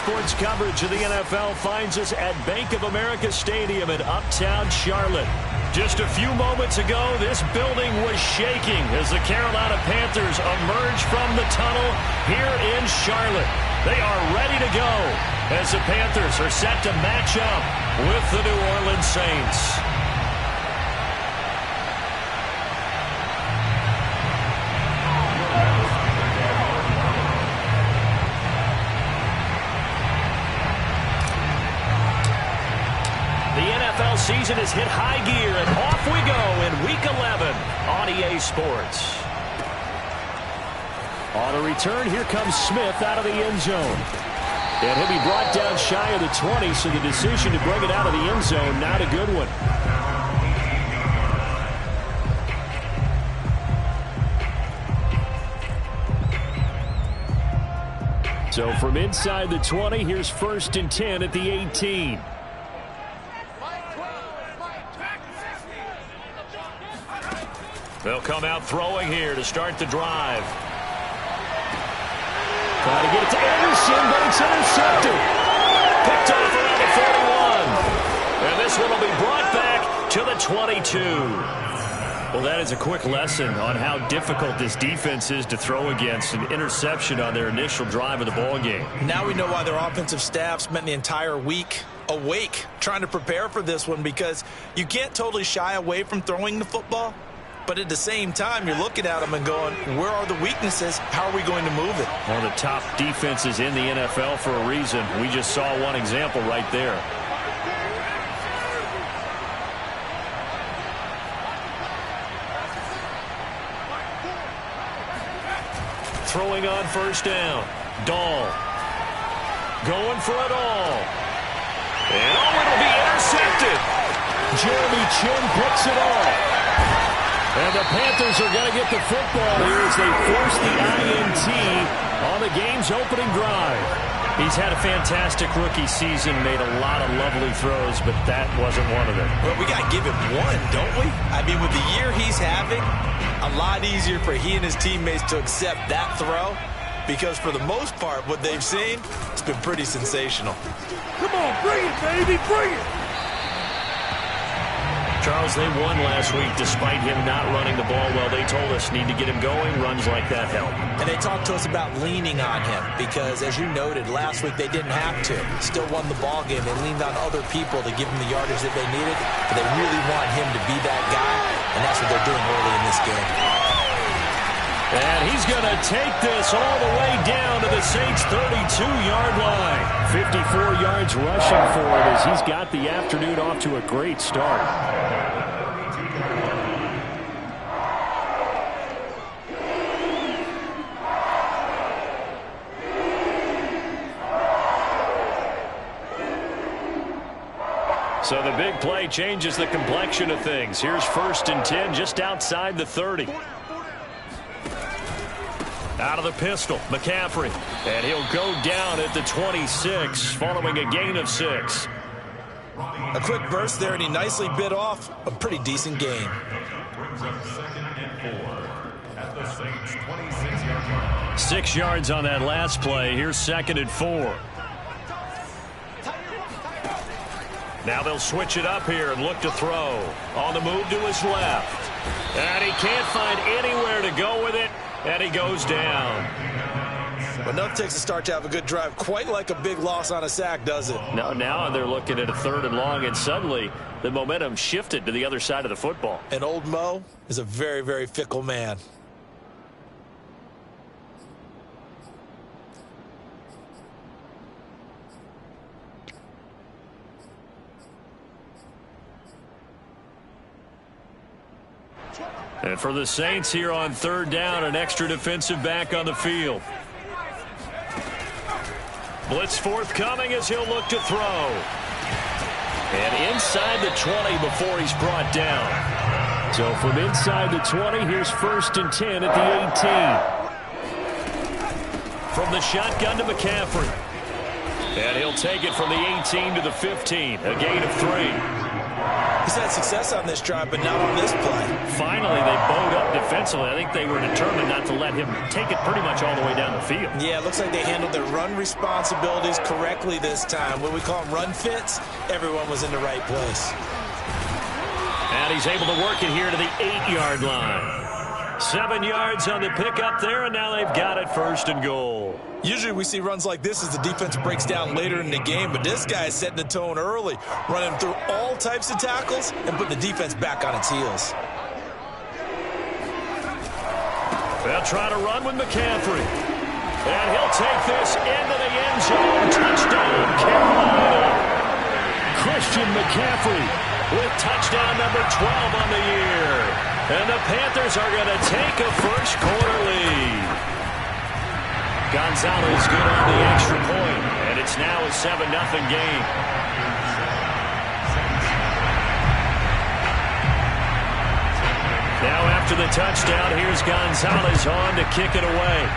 Sports coverage of the NFL finds us at Bank of America Stadium in Uptown Charlotte. Just a few moments ago, this building was shaking as the Carolina Panthers emerge from the tunnel here in Charlotte. They are ready to go as the Panthers are set to match up with the New Orleans Saints. Season has hit high gear, and off we go in Week 11 on EA Sports. On a return, here comes Smith out of the end zone. And he'll be brought down shy of the 20, so the decision to bring it out of the end zone, not a good one. So from inside the 20, here's 1st and 10 at the 18. They'll come out throwing here to start the drive. Trying to get it to Anderson, but it's intercepted. Picked off around the 41. And this one will be brought back to the 22. Well, that is a quick lesson on how difficult this defense is to throw against. An interception on their initial drive of the ballgame. Now we know why their offensive staff spent the entire week awake trying to prepare for this one, because you can't totally shy away from throwing the football. But at the same time, you're looking at them and going, where are the weaknesses? How are we going to move it? One of the top defenses in the NFL for a reason. We just saw one example right there. Throwing on 1st down. Dahl. Going for it all. And it'll be intercepted. Jeremy Chin picks it off. And the Panthers are going to get the football here as they force the INT on the game's opening drive. He's had a fantastic rookie season, made a lot of lovely throws, but that wasn't one of them. Well, we got to give him one, don't we? I mean, with the year he's having, a lot easier for he and his teammates to accept that throw, because for the most part, what they've seen, it's been pretty sensational. Come on, bring it, baby, bring it! Charles, they won last week despite him not running the ball well. They told us need to get him going. Runs like that help. And they talked to us about leaning on him because, as you noted, last week they didn't have to. Still won the ball game. They leaned on other people to give them the yardage that they needed. But they really want him to be that guy, and that's what they're doing early in this game. And he's going to take this all the way down to the Saints' 32-yard line. 54 yards rushing for it as he's got the afternoon off to a great start. So the big play changes the complexion of things. Here's 1st and 10 just outside the 30. Out of the pistol, McCaffrey. And he'll go down at the 26 following a gain of 6. A quick burst there, and he nicely bit off a pretty decent gain. 6 yards on that last play. Here's 2nd and 4. Now they'll switch it up here and look to throw. On the move to his left. And he can't find anywhere to go with it. And he goes down. But enough takes a start to have a good drive. Quite like a big loss on a sack, does it? No, now they're looking at a 3rd and long, and suddenly the momentum shifted to the other side of the football. And old Mo is a very, very fickle man. And for the Saints here on 3rd down, an extra defensive back on the field. Blitz forthcoming as he'll look to throw. And inside the 20 before he's brought down. So from inside the 20, here's 1st and 10 at the 18. From the shotgun to McCaffrey. And he'll take it from the 18 to the 15, a gain of 3. He's had success on this drive, but not on this play. Finally, they bowed up defensively. I think they were determined not to let him take it pretty much all the way down the field. Yeah, it looks like they handled their run responsibilities correctly this time. What we call them run fits, everyone was in the right place. And he's able to work it here to the 8-yard line. 7 yards on the pickup there, and now they've got it 1st and goal. Usually we see runs like this as the defense breaks down later in the game, but this guy is setting the tone early, running through all types of tackles and putting the defense back on its heels. They'll try to run with McCaffrey. And he'll take this into the end zone. Touchdown, Carolina. Christian McCaffrey with touchdown number 12 on the year. And the Panthers are going to take a first-quarter lead. Gonzalez good on the extra point, and it's now a 7-0 game. Now after the touchdown, here's Gonzalez on to kick it away.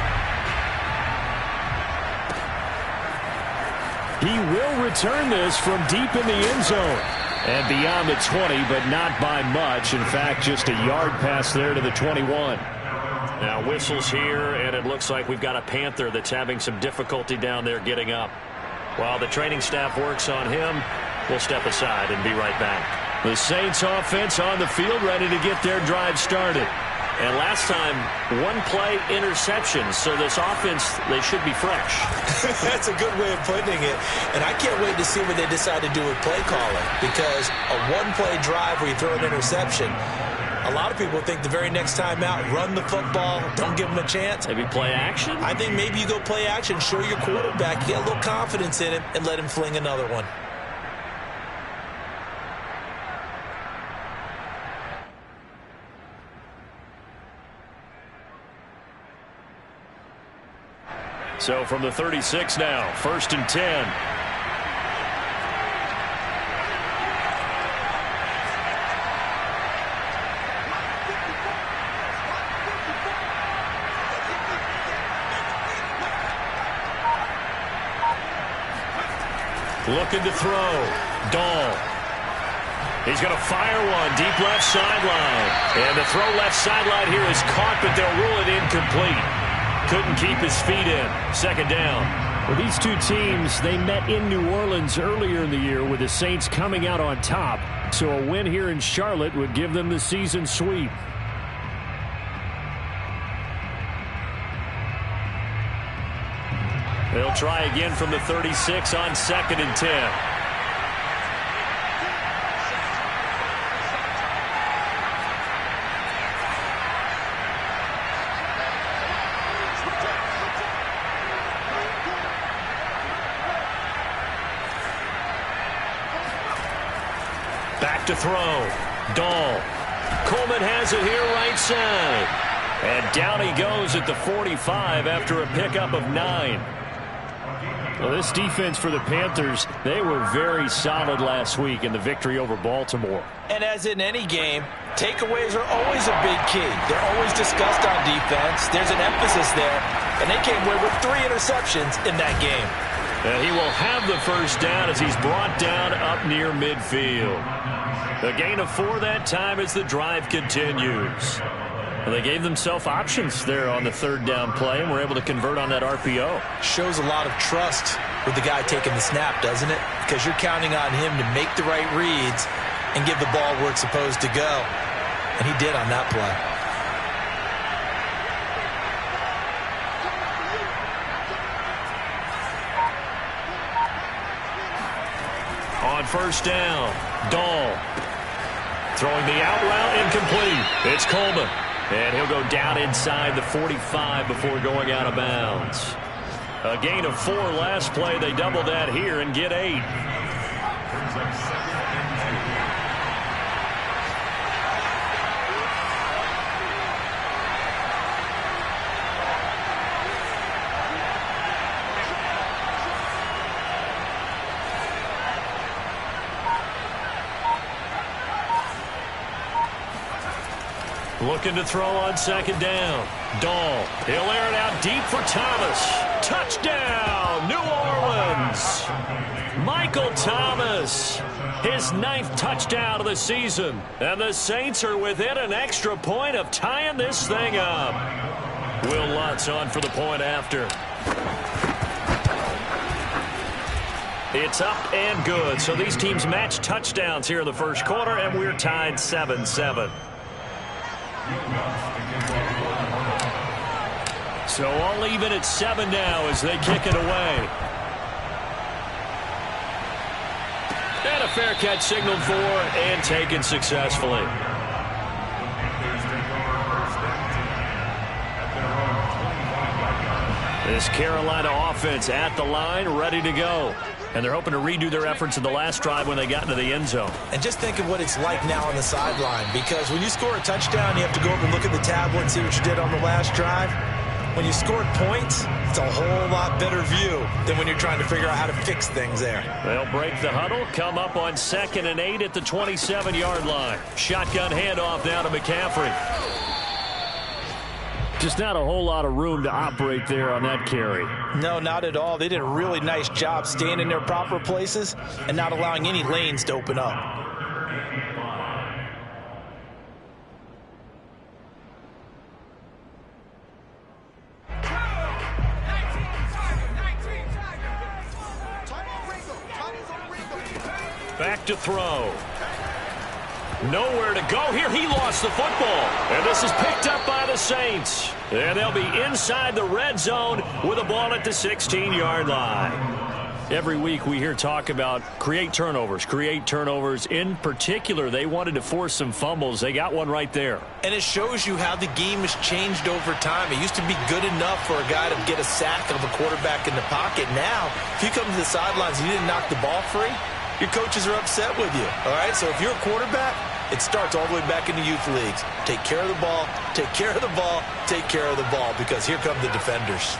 He will return this from deep in the end zone. And beyond the 20, but not by much. In fact, just a yard pass there to the 21. Now whistles here, and it looks like we've got a Panther that's having some difficulty down there getting up. While the training staff works on him, we'll step aside and be right back. The Saints offense on the field, ready to get their drive started. And last time, 1-play interception, so this offense, they should be fresh. That's a good way of putting it. And I can't wait to see what they decide to do with play calling, because a 1-play drive where you throw an interception, a lot of people think the very next time out, run the football, don't give them a chance. Maybe play action? I think maybe you go play action, show your quarterback, get a little confidence in him, and let him fling another one. So from the 36 now, 1st and 10. Looking to throw. Dahl. He's going to fire one deep left sideline. And the throw left sideline here is caught, but they'll rule it incomplete. Couldn't keep his feet in. 2nd down. Well, these two teams, they met in New Orleans earlier in the year with the Saints coming out on top. So a win here in Charlotte would give them the season sweep. They'll try again from the 36 on 2nd and 10. Back to throw. Dahl. Coleman has it here right side. And down he goes at the 45 after a pickup of 9. Well, this defense for the Panthers, they were very solid last week in the victory over Baltimore. And as in any game, takeaways are always a big key. They're always discussed on defense. There's an emphasis there. And they came away with 3 interceptions in that game. And he will have the first down as he's brought down up near midfield. A gain of 4 that time as the drive continues. Well, they gave themselves options there on the 3rd down play and were able to convert on that RPO. Shows a lot of trust with the guy taking the snap, doesn't it? Because you're counting on him to make the right reads and give the ball where it's supposed to go. And he did on that play. On 1st down, Dahl. Throwing the out route, incomplete. It's Coleman. And he'll go down inside the 45 before going out of bounds. A gain of 4 last play. They double that here and get 8. Looking to throw on 2nd down. Dahl. He'll air it out deep for Thomas. Touchdown, New Orleans. Michael Thomas, his 9th touchdown of the season. And the Saints are within an extra point of tying this thing up. Will Lutz on for the point after. It's up and good. So these teams match touchdowns here in the first quarter, and we're tied 7-7. So all even at 7 now as they kick it away. And a fair catch signaled for and taken successfully. This Carolina offense at the line, ready to go. And they're hoping to redo their efforts in the last drive when they got into the end zone. And just think of what it's like now on the sideline, because when you score a touchdown, you have to go over and look at the tablet and see what you did on the last drive. When you scored points, it's a whole lot better view than when you're trying to figure out how to fix things there. They'll break the huddle, come up on 2nd and 8 at the 27-yard line. Shotgun handoff now to McCaffrey. Just not a whole lot of room to operate there on that carry. No, not at all. They did a really nice job staying in their proper places and not allowing any lanes to open up. Back to throw. Nowhere to go here. He lost the football. And this is picked up by the Saints. And they'll be inside the red zone with a ball at the 16-yard line. Every week we hear talk about create turnovers. In particular, they wanted to force some fumbles. They got one right there. And it shows you how the game has changed over time. It used to be good enough for a guy to get a sack of a quarterback in the pocket. Now, if you come to the sidelines and you didn't knock the ball free, your coaches are upset with you, all right? So if you're a quarterback, it starts all the way back in the youth leagues. Take care of the ball, take care of the ball, take care of the ball, because here come the defenders.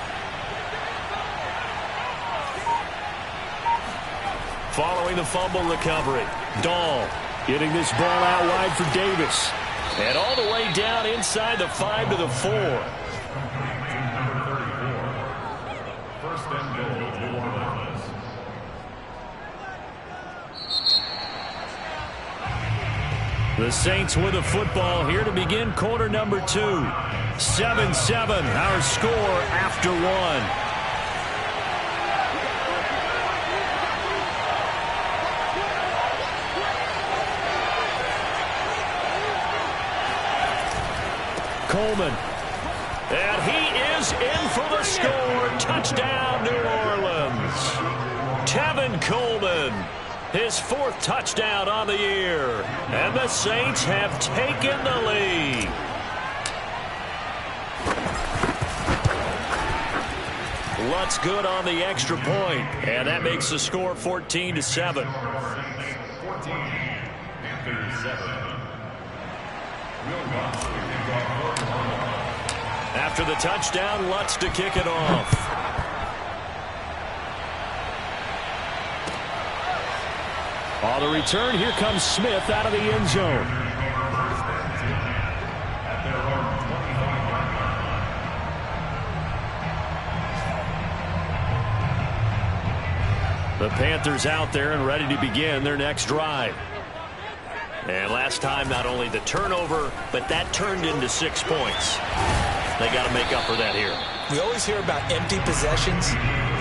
Following the fumble recovery, Dahl getting this ball out wide for Davis. And all the way down inside the 5 to the 4. First and goal, New Orleans. The Saints with a football here to begin quarter number 2. 7-7, our score after 1. Coleman. And he is in for the score. Touchdown, New Orleans. Tevin Coleman. His 4th touchdown on the year. And the Saints have taken the lead. Lutz good on the extra point. And that makes the score 14-7. Panthers 7. After the touchdown, Lutz to kick it off. On the return, here comes Smith out of the end zone. The Panthers out there and ready to begin their next drive. And last time, not only the turnover, but that turned into 6 points. They got to make up for that here. We always hear about empty possessions,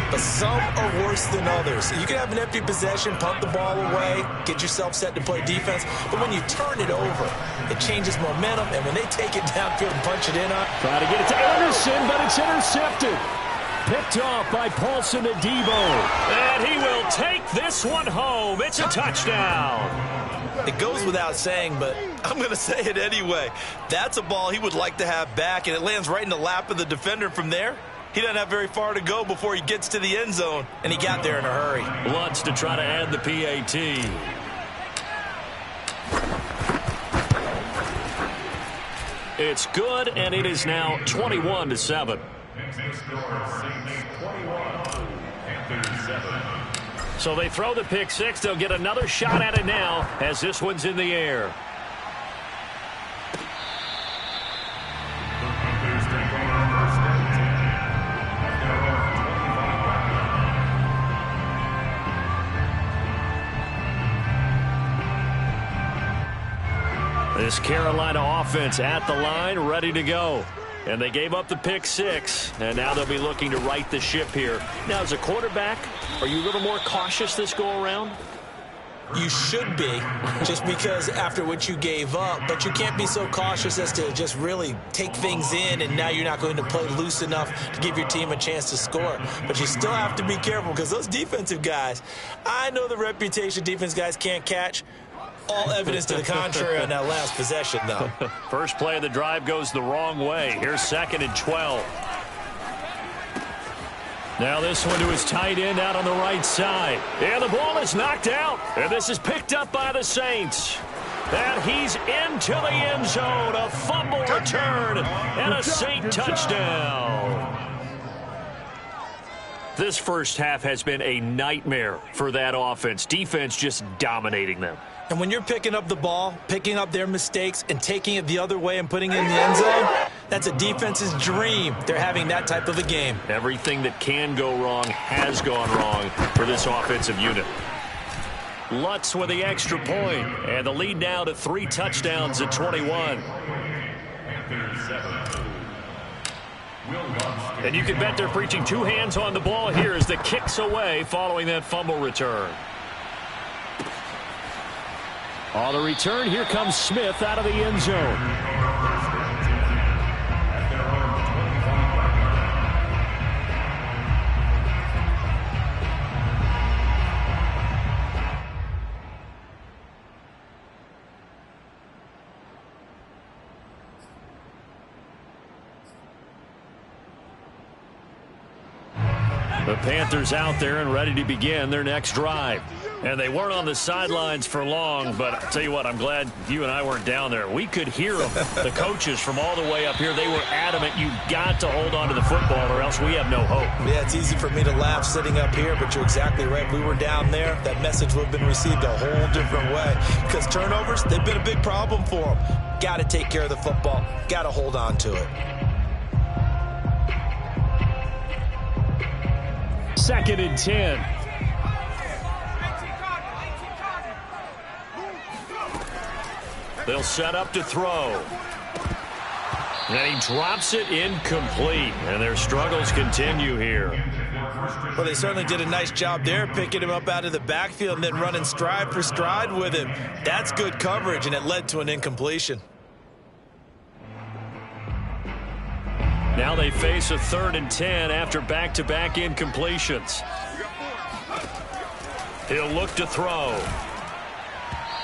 but some are worse than others. You can have an empty possession, punt the ball away, get yourself set to play defense, but when you turn it over, it changes momentum, and when they take it downfield and punch it in on. Try to get it to Anderson, but it's intercepted. Picked off by Paulson to Debo. And he will take this one home. It's a touchdown. It goes without saying, but I'm going to say it anyway. That's a ball he would like to have back, and it lands right in the lap of the defender from there. He doesn't have very far to go before he gets to the end zone, and he got there in a hurry. Lutz to try to add the PAT. It's good, and it is now 21-7. So they throw the pick six. They'll get another shot at it now as this one's in the air. This Carolina offense at the line, ready to go. And they gave up the pick 6, and now they'll be looking to right the ship here. Now, as a quarterback, are you a little more cautious this go-around? You should be, just because after what you gave up. But you can't be so cautious as to just really take things in, and now you're not going to play loose enough to give your team a chance to score. But you still have to be careful, because those defensive guys, I know the reputation defense guys can't catch. All evidence to the contrary on that last possession, though. First play of the drive goes the wrong way. Here's 2nd and 12. Now this one to his tight end out on the right side. And the ball is knocked out. And this is picked up by the Saints. And he's into the end zone. A fumble return and a Saint touchdown. This first half has been a nightmare for that offense. Defense just dominating them. And when you're picking up the ball, picking up their mistakes, and taking it the other way and putting it in the end zone, that's a defense's dream. They're having that type of a game. Everything that can go wrong has gone wrong for this offensive unit. Lutz with the extra point, and the lead now to 3 touchdowns at 21. And you can bet they're preaching 2 hands on the ball here as the kick's away following that fumble return. On the return, here comes Smith out of the end zone. The Panthers out there and ready to begin their next drive. And they weren't on the sidelines for long, but I'll tell you what, I'm glad you and I weren't down there. We could hear them, the coaches from all the way up here. They were adamant, you've got to hold on to the football or else we have no hope. Yeah, it's easy for me to laugh sitting up here, but you're exactly right. If we were down there, that message would have been received a whole different way. Because turnovers, they've been a big problem for them. Got to take care of the football. Got to hold on to it. 2nd and 10. They'll set up to throw. And he drops it incomplete. And their struggles continue here. Well, they certainly did a nice job there, picking him up out of the backfield and then running stride for stride with him. That's good coverage, and it led to an incompletion. Now they face a 3rd and 10 after back-to-back incompletions. He'll look to throw.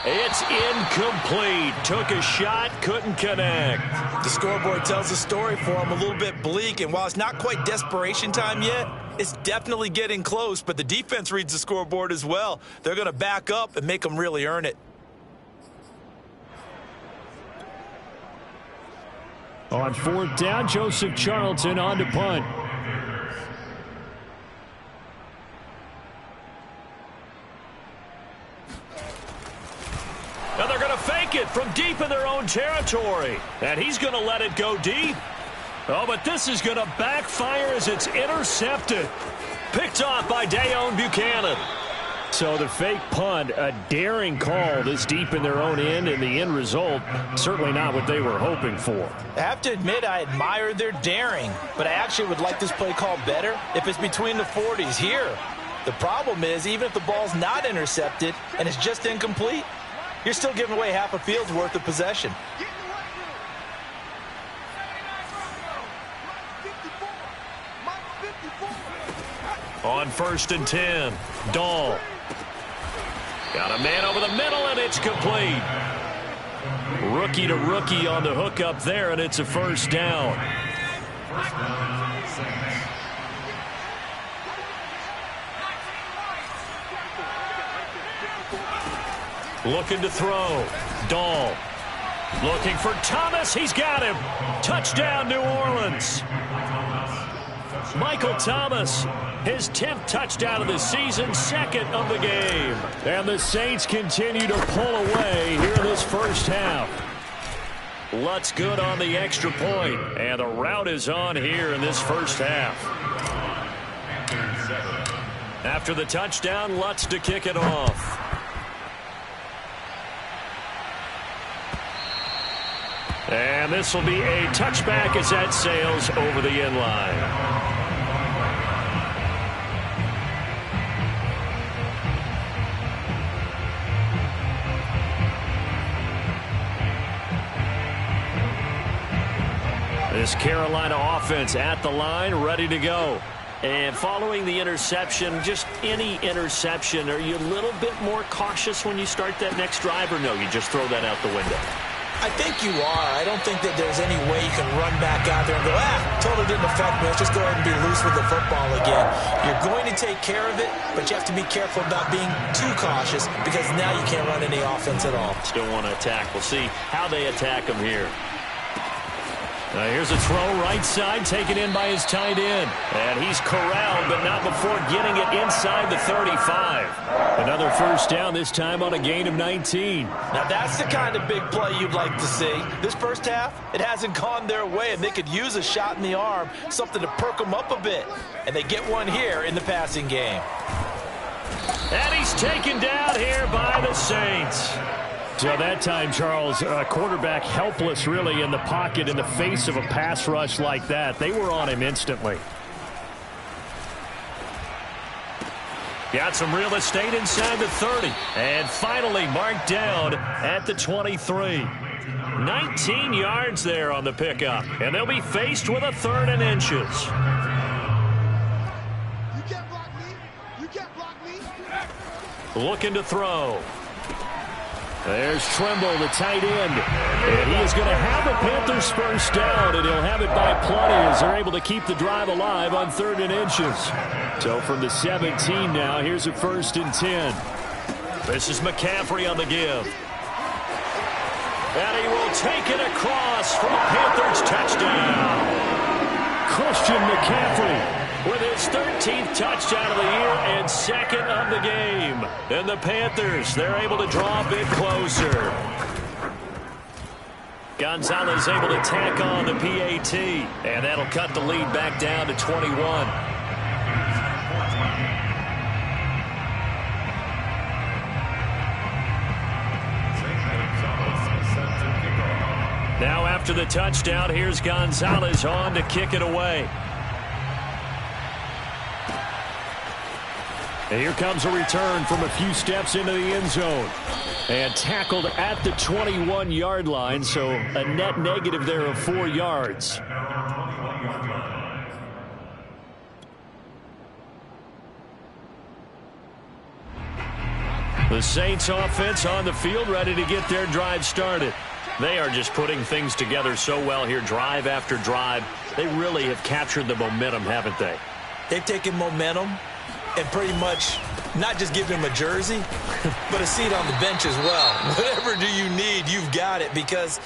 It's incomplete. Took a shot, couldn't connect. The scoreboard tells a story for him, a little bit bleak, and while it's not quite desperation time yet, it's definitely getting close, but the defense reads the scoreboard as well. They're going to back up and make them really earn it. On 4th down, Joseph Charlton on to punt. Now they're going to fake it from deep in their own territory. And he's going to let it go deep. Oh, but this is going to backfire as it's intercepted. Picked off by Dayon Buchanan. So the fake punt, a daring call this deep in their own end, and the end result, certainly not what they were hoping for. I have to admit, I admire their daring, but I actually would like this play called better if it's between the 40s here. The problem is, even if the ball's not intercepted and it's just incomplete, you're still giving away half a field's worth of possession. On 1st and 10, Dahl. Got a man over the middle, and it's complete. Rookie to rookie on the hook up there, and it's a 1st down. Looking to throw. Dahl. Looking for Thomas. He's got him. Touchdown, New Orleans. Michael Thomas, his 10th touchdown of the season, 2nd of the game. And the Saints continue to pull away here in this first half. Lutz good on the extra point, and the route is on here in this first half. After the touchdown, Lutz to kick it off. And this will be a touchback as that sails over the end line. This Carolina offense at the line, ready to go. And following the interception, just any interception, are you a little bit more cautious when you start that next drive, or no, you just throw that out the window? I think you are. I don't think that there's any way you can run back out there and go, totally didn't affect me. Let's just go ahead and be loose with the football again. You're going to take care of it, but you have to be careful about being too cautious because now you can't run any offense at all. Still want to attack. We'll see how they attack them here. Here's a throw right side, taken in by his tight end. And he's corralled, but not before getting it inside the 35. Another first down, this time on a gain of 19. Now that's the kind of big play you'd like to see. This first half, it hasn't gone their way, and they could use a shot in the arm, something to perk them up a bit. And they get one here in the passing game. And he's taken down here by the Saints. So that time, Charles, quarterback helpless really in the pocket in the face of a pass rush like that. They were on him instantly. Got some real estate inside the 30. And finally marked down at the 23. 19 yards there on the pickup. And they'll be faced with a 3rd and inches. You can't block me. You can't block me. Looking to throw. There's Tremble, the tight end. And he is going to have the Panthers first down, and he'll have it by plenty as they're able to keep the drive alive on 3rd and inches. So from the 17 now, here's a 1st and 10. This is McCaffrey on the give. And he will take it across for a Panthers touchdown. Christian McCaffrey with his 13th touchdown of the year and 2nd of the game. And the Panthers, they're able to draw a bit closer. Gonzalez able to tack on the PAT. And that'll cut the lead back down to 21. Now after the touchdown, here's Gonzalez on to kick it away. And here comes a return from a few steps into the end zone. And tackled at the 21-yard line, so a net negative there of 4 yards. The Saints offense on the field, ready to get their drive started. They are just putting things together so well here, drive after drive. They really have captured the momentum, haven't they? They've taken momentum and pretty much not just give him a jersey, but a seat on the bench as well. Whatever do you need, you've got it, because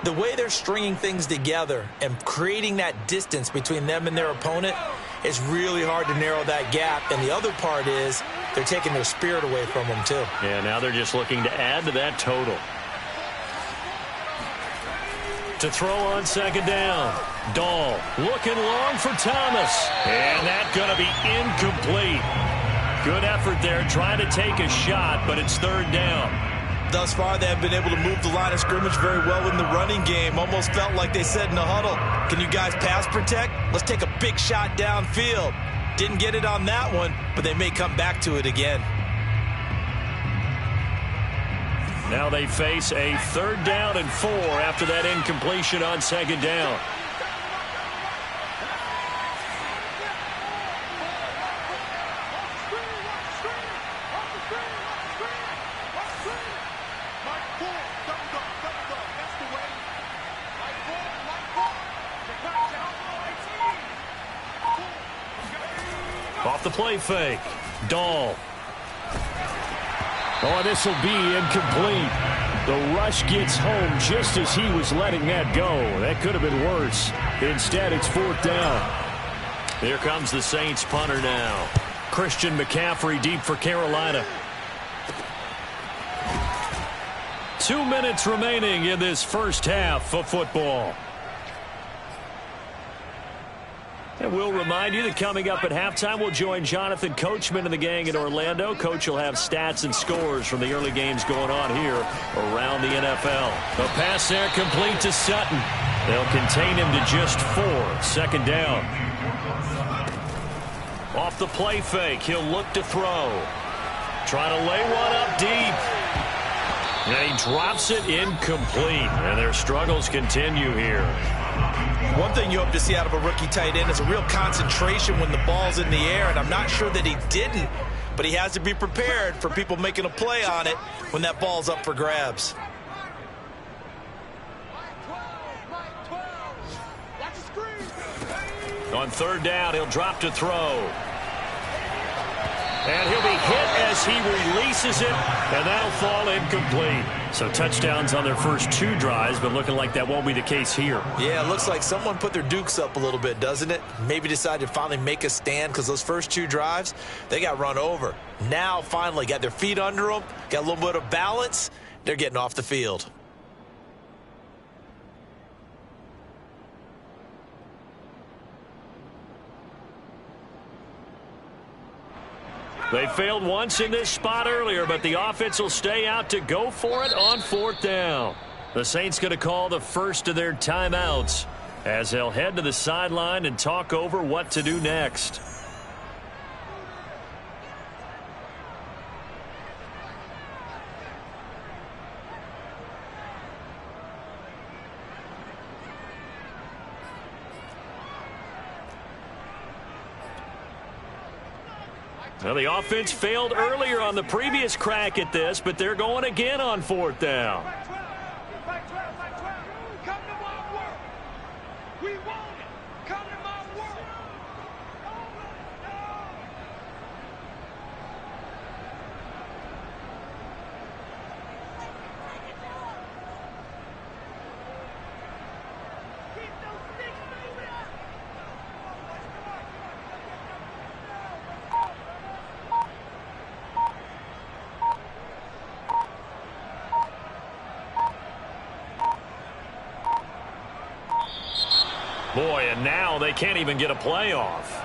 the way they're stringing things together and creating that distance between them and their opponent, it's really hard to narrow that gap. And the other part is they're taking their spirit away from them, too. Yeah, now they're just looking to add to that total. To throw on 2nd down. Dahl looking long for Thomas. And that's going to be incomplete. Good effort there trying to take a shot, but it's 3rd down. Thus far, they have been able to move the line of scrimmage very well in the running game. Almost felt like they said in the huddle, can you guys pass protect? Let's take a big shot downfield. Didn't get it on that one, but they may come back to it again. Now they face a 3rd down and 4 after that incompletion on 2nd down. Off the play fake. Dahl. Oh, this will be incomplete. The rush gets home just as he was letting that go. That could have been worse. Instead, it's 4th down. Here comes the Saints punter now. Christian McCaffrey deep for Carolina. 2 minutes remaining in this first half of football. And we'll remind you that coming up at halftime, we'll join Jonathan Coachman and the gang in Orlando. Coach will have stats and scores from the early games going on here around the NFL. The pass there complete to Sutton. They'll contain him to just 4. 2nd down. Off the play fake, he'll look to throw. Trying to lay one up deep. And he drops it incomplete. And their struggles continue here. One thing you hope to see out of a rookie tight end is a real concentration when the ball's in the air, and I'm not sure that he didn't, but he has to be prepared for people making a play on it when that ball's up for grabs. On 3rd down, he'll drop to throw. And he'll be hit as he releases it, and that'll fall incomplete. So touchdowns on their first 2 drives, but looking like that won't be the case here. Yeah, it looks like someone put their dukes up a little bit, doesn't it? Maybe decided to finally make a stand because those first 2 drives, they got run over. Now, finally, got their feet under them, got a little bit of balance. They're getting off the field. They failed once in this spot earlier, but the offense will stay out to go for it on 4th down. The Saints going to call the first of their timeouts as they'll head to the sideline and talk over what to do next. Well, the offense failed earlier on the previous crack at this, but they're going again on 4th down. Come to my world. We want it. Come to my world. Boy, and now they can't even get a playoff.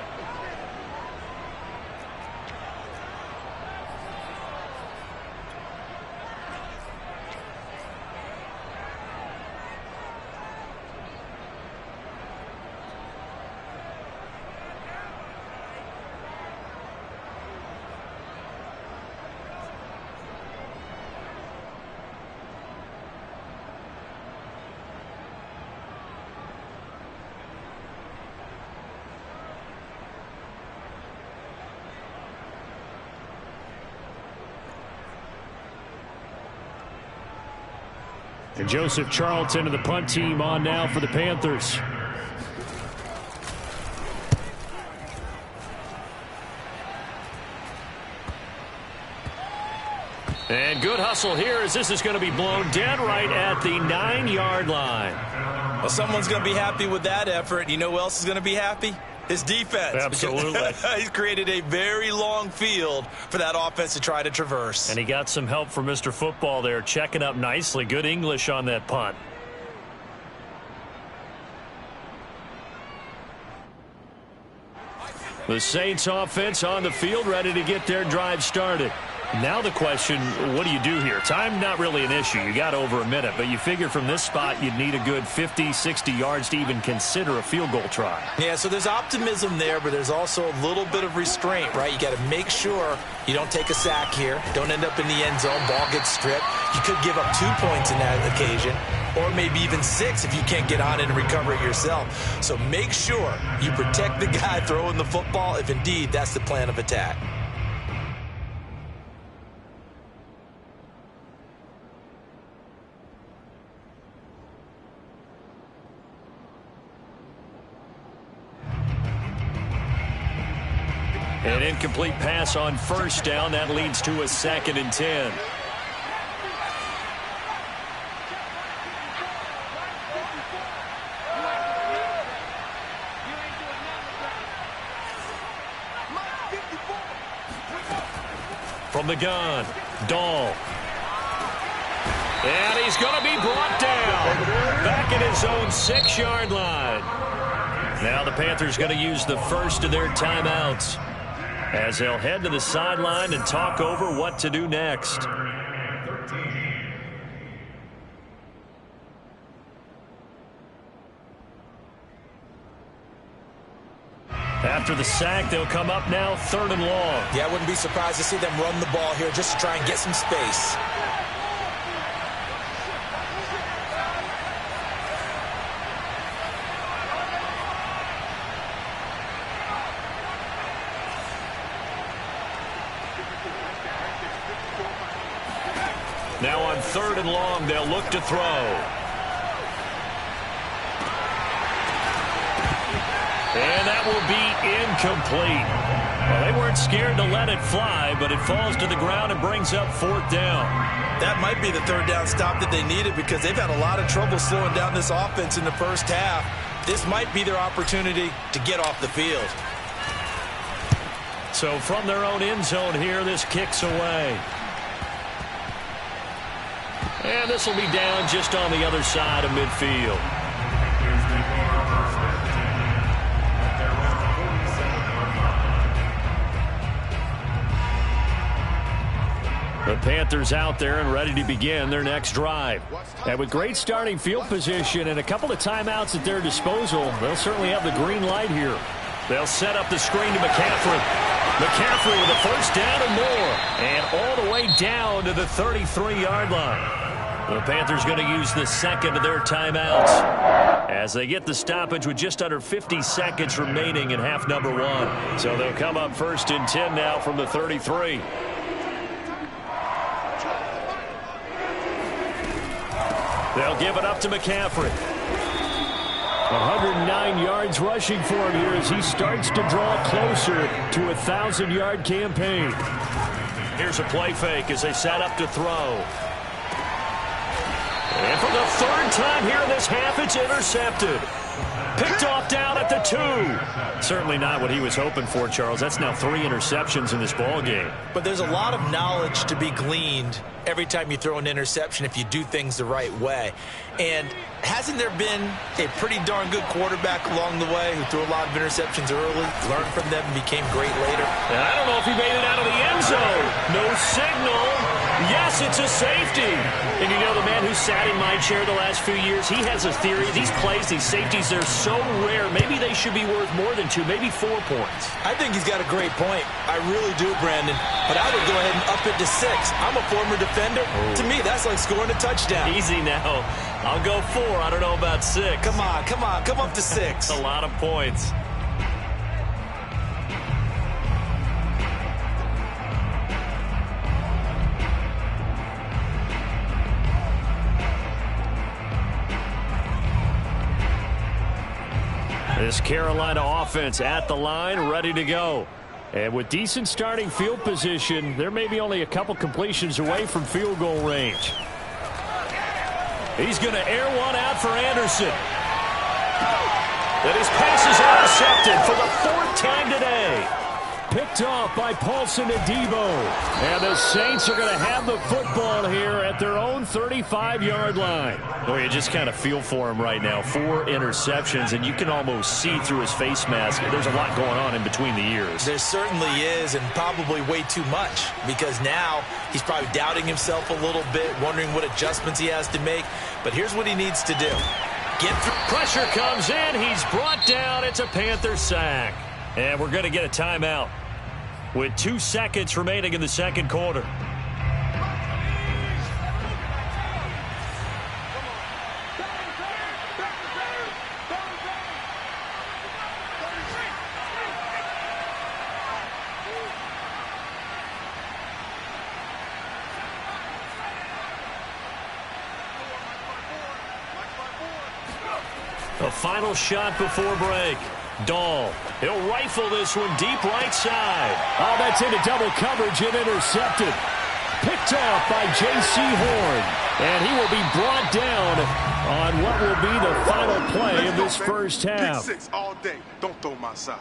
And Joseph Charlton and the punt team on now for the Panthers. And good hustle here as this is going to be blown dead right at the 9-yard line. Well, someone's going to be happy with that effort. You know who else is going to be happy? His defense. Absolutely. He's created a very long field for that offense to try to traverse. And he got some help from Mr. Football there, checking up nicely. Good English on that punt. The Saints offense on the field, ready to get their drive started. Now the question, what do you do here? Time not really an issue. You got over a minute, but you figure from this spot you'd need a good 50, 60 yards to even consider a field goal try. Yeah, so there's optimism there, but there's also a little bit of restraint, right? You got to make sure you don't take a sack here. Don't end up in the end zone. Ball gets stripped. You could give up 2 points in that occasion, or maybe even 6 if you can't get on it and recover it yourself. So make sure you protect the guy throwing the football if indeed that's the plan of attack. An incomplete pass on first down. That leads to a 2nd and 10. From the gun, Dahl. And he's going to be brought down. Back at his own 6-yard line. Now the Panthers going to use the first of their timeouts as they'll head to the sideline and talk over what to do next. After the sack, they'll come up now 3rd and long. Yeah, I wouldn't be surprised to see them run the ball here just to try and get some space. Now on 3rd and long, they'll look to throw. And that will be incomplete. Well, they weren't scared to let it fly, but it falls to the ground and brings up 4th down. That might be the 3rd down stop that they needed because they've had a lot of trouble slowing down this offense in the first half. This might be their opportunity to get off the field. So from their own end zone here, this kicks away. And this will be down just on the other side of midfield. The Panthers out there and ready to begin their next drive. And with great starting field position and a couple of timeouts at their disposal, they'll certainly have the green light here. They'll set up the screen to McCaffrey. McCaffrey with a 1st down and more. And all the way down to the 33-yard line. The Panthers going to use the 2nd of their timeouts as they get the stoppage with just under 50 seconds remaining in half number 1. So they'll come up 1st and 10 now from the 33. They'll give it up to McCaffrey. 109 yards rushing for him here as he starts to draw closer to a 1,000-yard campaign. Here's a play fake as they set up to throw. And for the 3rd time here in this half, it's intercepted. Picked off down at the 2. Certainly not what he was hoping for, Charles. That's now 3 interceptions in this ball game. But there's a lot of knowledge to be gleaned every time you throw an interception if you do things the right way. And hasn't there been a pretty darn good quarterback along the way who threw a lot of interceptions early, learned from them, and became great later? And I don't know if he made it out of the end zone. No signal. Yes, it's a safety. And you know, the man who sat in my chair the last few years, he has a theory. These plays, these safeties, they're so rare. Maybe they should be worth more than 2, maybe 4 points. I think he's got a great point. I really do, Brandon. But I would go ahead and up it to 6. I'm a former defender. Oh. To me, that's like scoring a touchdown. Easy now. I'll go 4. I don't know about 6. Come on. Come up to 6. A lot of points. This Carolina offense at the line, ready to go. And with decent starting field position, there may be only a couple completions away from field goal range. He's going to air one out for Anderson. And his pass is intercepted for the 4th time today. Picked off by Paulson Adebo. And the Saints are going to have the football here at their own 35-yard line. Boy, you just kind of feel for him right now. 4 interceptions, and you can almost see through his face mask. There's a lot going on in between the ears. There certainly is, and probably way too much, because now he's probably doubting himself a little bit, wondering what adjustments he has to make. But here's what he needs to do. Get through. Pressure comes in. He's brought down. It's a Panther sack. And we're going to get a timeout with 2 seconds remaining in the 2nd quarter. The final shot before break. Dahl. He'll rifle this one deep right side. Oh, that's into double coverage and intercepted. Picked off by J.C. Horn. And he will be brought down on what will be the final play of this first half. Pick 6 all day. Don't throw my side.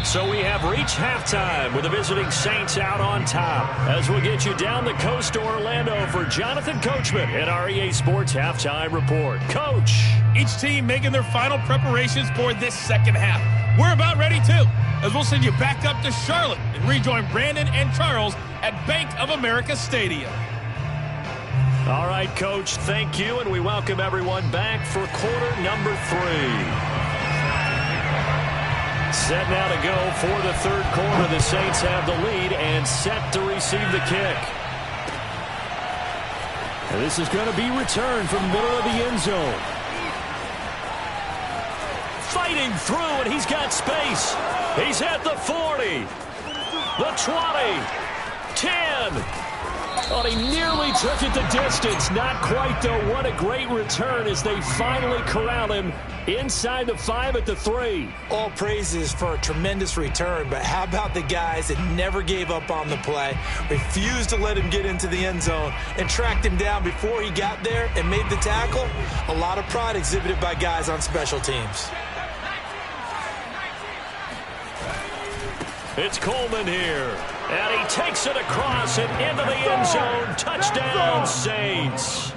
So we have reached halftime with the visiting Saints out on top. As we'll get you down the coast to Orlando for Jonathan Coachman at our EA Sports Halftime Report. Coach. Each team making their final preparations for this second half. We're about ready, too, as we'll send you back up to Charlotte and rejoin Brandon and Charles at Bank of America Stadium. All right, Coach, thank you, and we welcome everyone back for quarter number 3. Set now to go for the third quarter. The Saints have the lead and set to receive the kick. And this is going to be returned from the middle of the end zone. Fighting through, and he's got space. He's at the 40, the 20, 10. Oh, he nearly took it the distance. Not quite, though. What a great return as they finally corral him inside the 5 at the 3. All praises for a tremendous return, but how about the guys that never gave up on the play, refused to let him get into the end zone, and tracked him down before he got there and made the tackle? A lot of pride exhibited by guys on special teams. It's Coleman here, and he takes it across and into the end zone. Touchdown, Saints.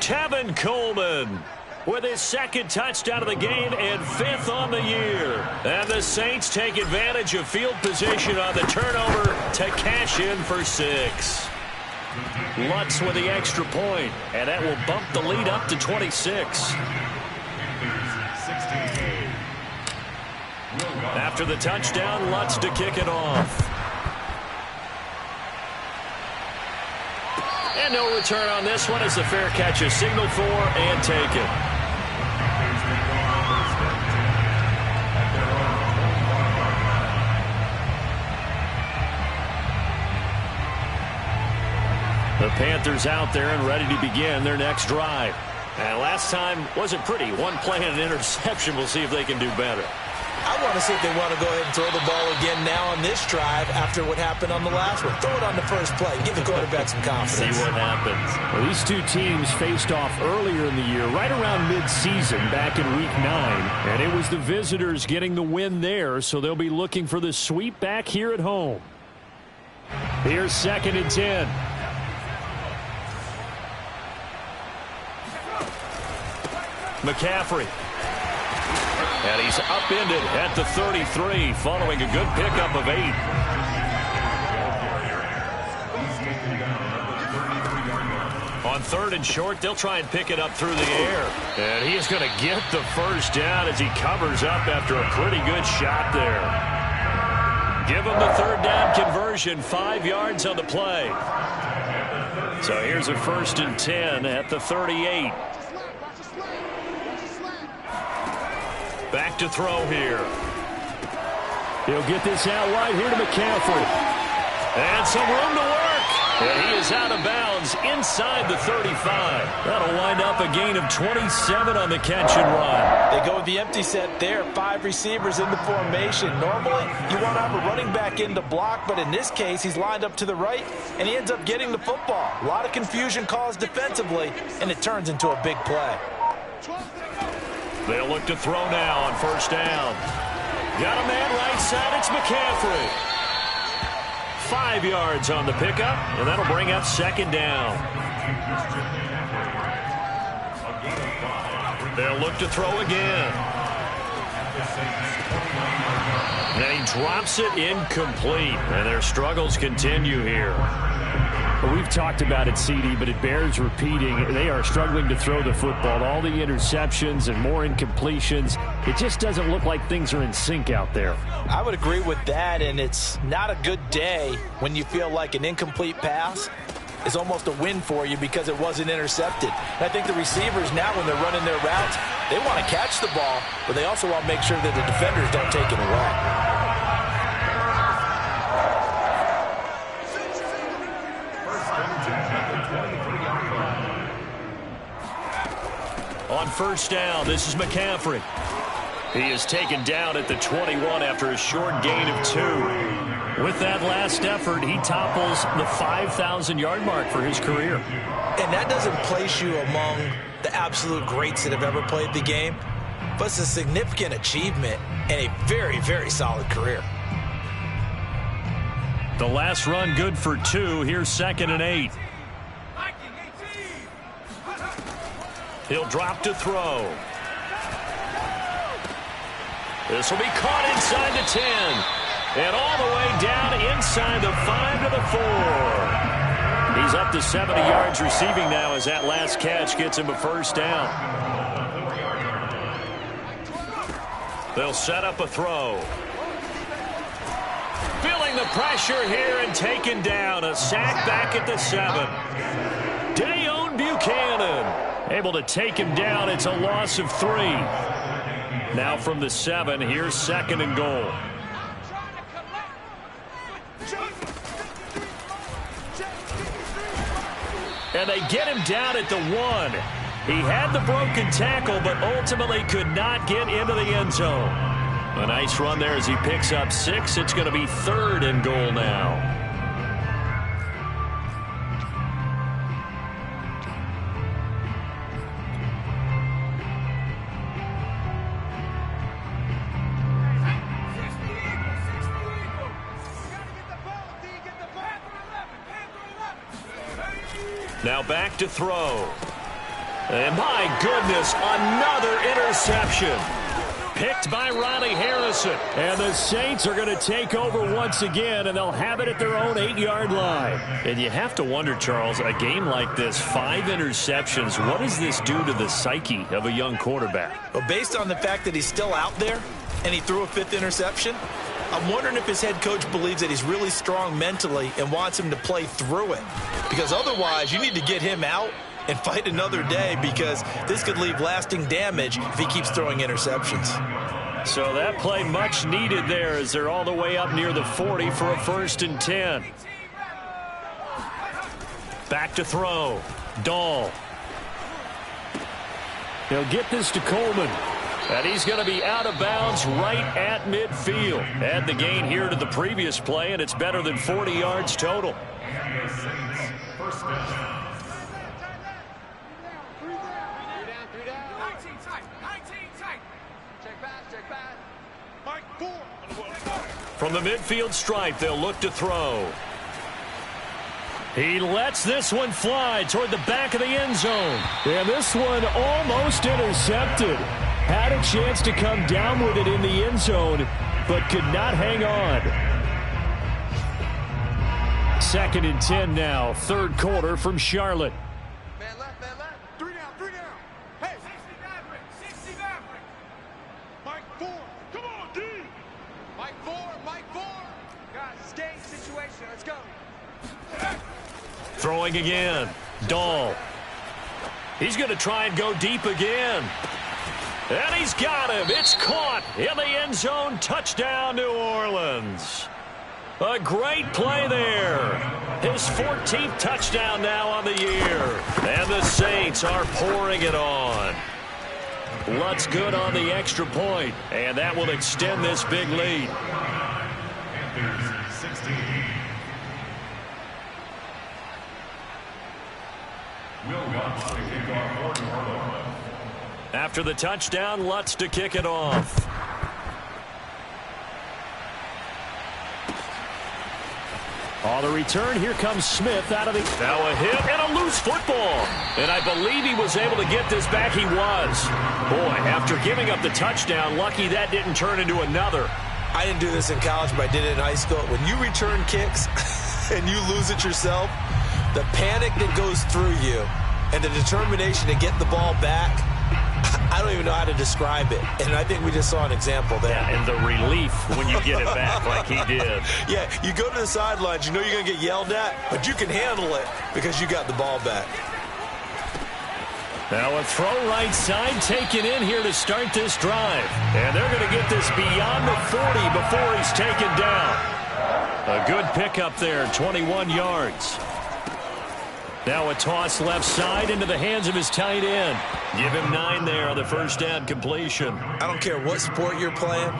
Tevin Coleman with his second touchdown of the game and 5th on the year. And the Saints take advantage of field position on the turnover to cash in for 6. Lutz with the extra point, and that will bump the lead up to 26. After the touchdown, Lutz to kick it off. And no return on this one as the fair catch is signaled for and taken. The Panthers out there and ready to begin their next drive. And last time wasn't pretty. One play and an interception. We'll see if they can do better. I want to see if they want to go ahead and throw the ball again now on this drive after what happened on the last one. Throw it on the first play. Give the quarterback some confidence. See what happens. Well, these two teams faced off earlier in the year, right around mid-season, back in Week 9. And it was the visitors getting the win there, so they'll be looking for the sweep back here at home. Here's 2nd and 10. McCaffrey. And he's upended at the 33 following a good pickup of 8. On 3rd and short, they'll try and pick it up through the air. And he is going to get the first down as he covers up after a pretty good shot there. Give him the 3rd down conversion, 5 yards on the play. So here's a 1st and 10 at the 38. Back to throw here. He'll get this out wide here to McCaffrey. And some room to work. And he is out of bounds inside the 35. That'll wind up a gain of 27 on the catch and run. They go with the empty set there. 5 receivers in the formation. Normally, you want to have a running back in to block, but in this case, he's lined up to the right, and he ends up getting the football. A lot of confusion caused defensively, and it turns into a big play. They'll look to throw now on 1st down. Got a man right side. It's McCaffrey. 5 yards on the pickup, and that'll bring up 2nd down. They'll look to throw again. And he drops it incomplete, and their struggles continue here. Well, we've talked about it, CD, but it bears repeating. They are struggling to throw the football. All the interceptions and more incompletions. It just doesn't look like things are in sync out there. I would agree with that, and it's not a good day when you feel like an incomplete pass is almost a win for you because it wasn't intercepted. And I think the receivers now, when they're running their routes, they want to catch the ball, but they also want to make sure that the defenders don't take it away. On 1st down, this is McCaffrey. He is taken down at the 21 after a short gain of 2. With that last effort, he topples the 5,000-yard mark for his career. And that doesn't place you among the absolute greats that have ever played the game, but it's a significant achievement and a very, very solid career. The last run good for 2. Here's 2nd and 8. He'll drop to throw. This will be caught inside the 10. And all the way down inside the 5 to the 4. He's up to 70 yards receiving now as that last catch gets him a first down. They'll set up a throw. Feeling the pressure here and taken down. A sack back at the 7. Dayon Buchanan able to take him down. It's a loss of 3. Now from the 7, here's 2nd and goal. And they get him down at the 1. He had the broken tackle, but ultimately could not get into the end zone. A nice run there as he picks up 6. It's going to be 3rd and goal now. Now back to throw. And my goodness, another interception. Picked by Ronnie Harrison. And the Saints are going to take over once again, and they'll have it at their own 8-yard line. And you have to wonder, Charles, a game like this, 5 interceptions, what does this do to the psyche of a young quarterback? Well, based on the fact that he's still out there and he threw a 5th interception, I'm wondering if his head coach believes that he's really strong mentally and wants him to play through it. Because otherwise, you need to get him out and fight another day, because this could leave lasting damage if he keeps throwing interceptions. So that play much needed there as they're all the way up near the 40 for a 1st and 10. Back to throw. Dahl. He'll get this to Coleman. And he's going to be out of bounds right at midfield. Add the gain here to the previous play, and it's better than 40 yards total. First down. From the midfield stripe, they'll look to throw. He lets this one fly toward the back of the end zone. And this one almost intercepted. Had a chance to come down with it in the end zone, but could not hang on. 2nd and 10 now, 3rd quarter from Charlotte. Man left, 3 down, 3 down. Hey, 60 Maverick. Mike 4, come on, D. Mike 4. Guys, it's game situation, let's go. Throwing again, Dahl. He's going to try and go deep again. And he's got him. It's caught in the end zone. Touchdown, New Orleans. A great play there. His 14th touchdown now on the year. And the Saints are pouring it on. Lutz good on the extra point, and that will extend this big lead. Panthers 16. Will Lutz to kick off for New Orleans. After the touchdown, Lutz to kick it off. On the return, here comes Smith out of the... Now a hit and a loose football. And I believe he was able to get this back. He was. Boy, after giving up the touchdown, lucky that didn't turn into another. I didn't do this in college, but I did it in high school. When you return kicks and you lose it yourself, the panic that goes through you and the determination to get the ball back, I don't even know how to describe it. And I think we just saw an example there. Yeah, and the relief when you get it back like he did. Yeah, you go to the sidelines, you know you're going to get yelled at, but you can handle it because you got the ball back. Now a throw right side taken in here to start this drive. And they're going to get this beyond the 40 before he's taken down. A good pickup there, 21 yards. Now a toss left side into the hands of his tight end. Give him 9 there on the first down completion. I don't care what sport you're playing.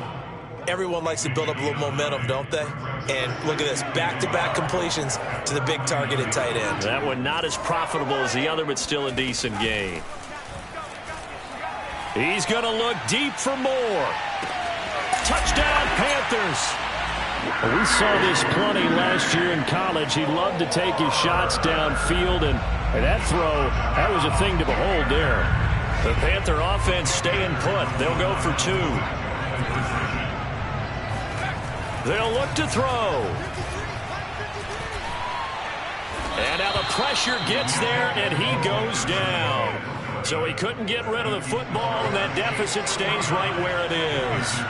Everyone likes to build up a little momentum, don't they? And look at this, back-to-back completions to the big targeted tight end. That one not as profitable as the other, but still a decent gain. He's going to look deep for more. Touchdown, Panthers. Well, we saw this plenty last year in college. He loved to take his shots downfield, and that throw, that was a thing to behold there. The Panther offense staying put. They'll go for 2. They'll look to throw. And now the pressure gets there, and he goes down. So he couldn't get rid of the football, and that deficit stays right where it is.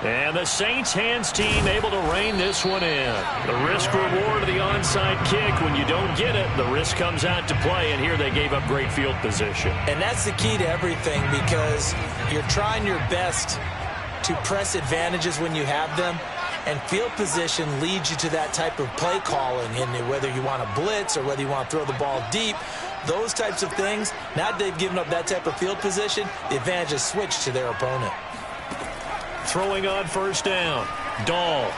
And the Saints hands team able to rein this one in. The risk-reward of the onside kick. When you don't get it, the risk comes out to play, and here they gave up great field position. And that's the key to everything, because you're trying your best to press advantages when you have them, and field position leads you to that type of play calling, and whether you want to blitz or whether you want to throw the ball deep, those types of things. Now that they've given up that type of field position, the advantage is switched to their opponent. Throwing on first down. Dahl.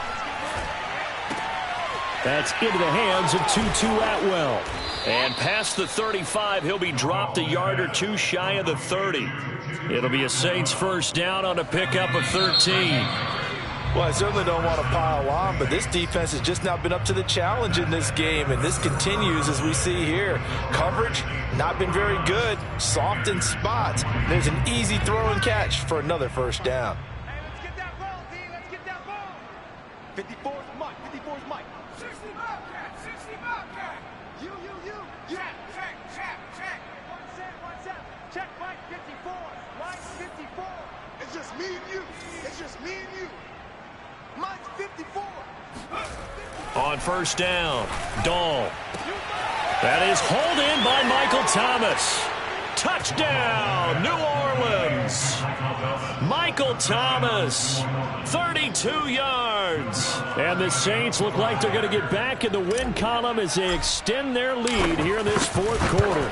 That's into the hands of Tutu Atwell. And past the 35, he'll be dropped a yard or 2 shy of the 30. It'll be a Saints first down on a pickup of 13. Well, I certainly don't want to pile on, but this defense has just not been up to the challenge in this game, and this continues as we see here. Coverage, not been very good. Soft in spots. There's an easy throw and catch for another first down. 54's Mike. 54's Mike. 60 Bobcat. 60 Bobcat. You. Check. One set. Check Mike 54. Mike 54. It's just me and you. Mike's 54. On first down, Dahl. That is hauled in by Michael Thomas. Touchdown, New Orleans. Michael Thomas, 32 yards. And the Saints look like they're going to get back in the win column as they extend their lead here in this fourth quarter.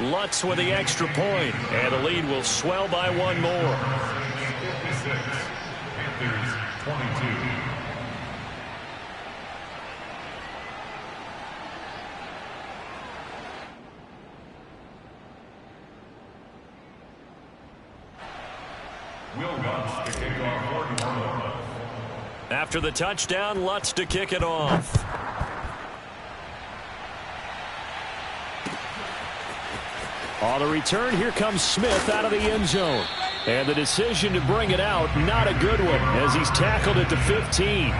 Lutz with the extra point, and the lead will swell by 1 more. 56, Panthers 22. After the touchdown, Lutz to kick it off. On the return, here comes Smith out of the end zone. And the decision to bring it out, not a good one, as he's tackled at the 15.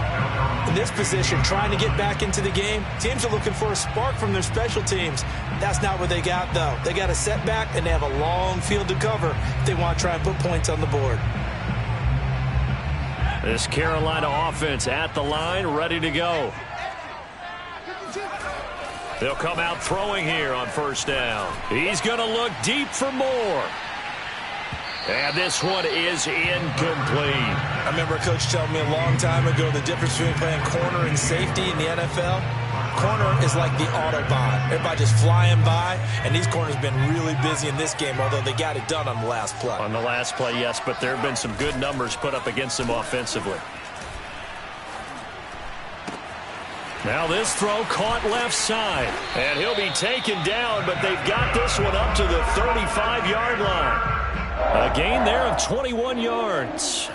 In this position, trying to get back into the game, teams are looking for a spark from their special teams. That's not what they got, though. They got a setback, and they have a long field to cover if they want to try and put points on the board. This Carolina offense at the line, ready to go. They'll come out throwing here on first down. He's going to look deep for more. And this one is incomplete. I remember a coach telling me a long time ago the difference between playing corner and safety in the NFL. Corner is like the Autobahn. Everybody just flying by, and these corners have been really busy in this game, although they got it done on the last play. On the last play, yes, but there have been some good numbers put up against them offensively. Now this throw caught left side, and he'll be taken down, but they've got this one up to the 35-yard line. A gain there of 21 yards.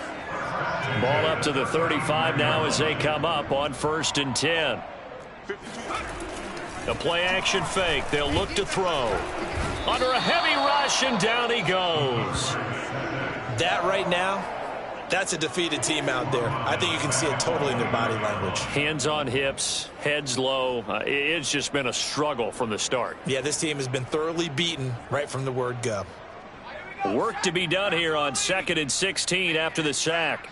Ball up to the 35 now as they come up on 1st and 10. The play-action fake. They'll look to throw. Under a heavy rush, and down he goes. That right now, that's a defeated team out there. I think you can see it totally in their body language. Hands on hips, heads low. It's just been a struggle from the start. Yeah, this team has been thoroughly beaten right from the word go. Work to be done here on 2nd and 16 after the sack.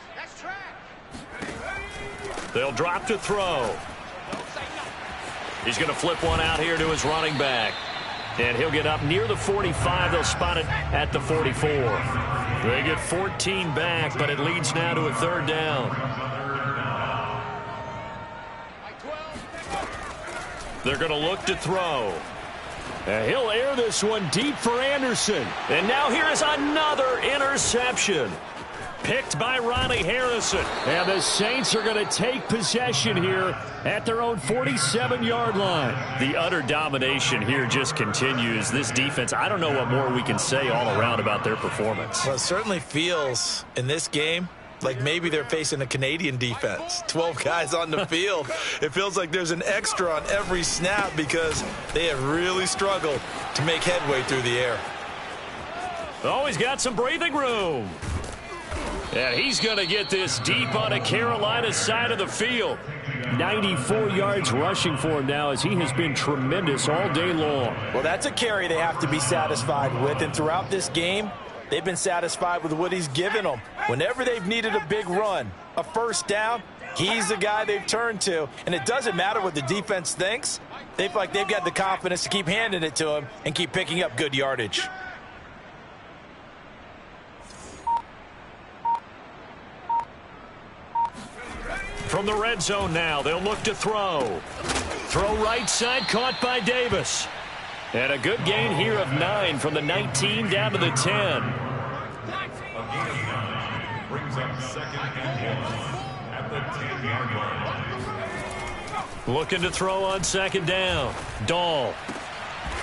They'll drop to throw. He's going to flip one out here to his running back. And he'll get up near the 45. They'll spot it at the 44. They get 14 back, but it leads now to a 3rd down. They're going to look to throw. And he'll air this one deep for Anderson. And now here is another interception. Picked by Ronnie Harrison. And the Saints are going to take possession here at their own 47-yard line. The utter domination here just continues. This defense, I don't know what more we can say all around about their performance. Well, it certainly feels in this game like maybe they're facing a Canadian defense. 12 guys on the field. It feels like there's an extra on every snap because they have really struggled to make headway through the air. Oh, he's got some breathing room. And he's going to get this deep on a Carolina side of the field. 94 yards rushing for him now as he has been tremendous all day long. Well, that's a carry they have to be satisfied with. And throughout this game, they've been satisfied with what he's given them. Whenever they've needed a big run, a first down, he's the guy they've turned to. And it doesn't matter what the defense thinks. They feel like they've got the confidence to keep handing it to him and keep picking up good yardage. From the red zone now, they'll look to throw. Throw right side, caught by Davis. And a good gain here of 9 from the 19 down to the 10. Brings up 2nd and 1 at the 10-yard line. Looking to throw on 2nd down. Dahl.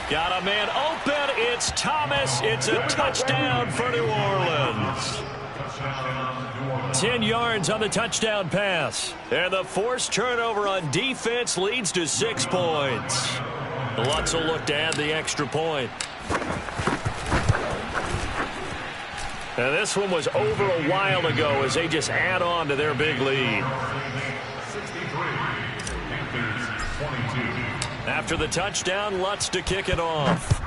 Got a man open. It's Thomas. It's a touchdown for New Orleans. 10 yards on the touchdown pass. And the forced turnover on defense leads to 6 points. Lutz will look to add the extra point. And this one was over a while ago as they just add on to their big lead. 63, Panthers 22. After the touchdown, Lutz to kick it off.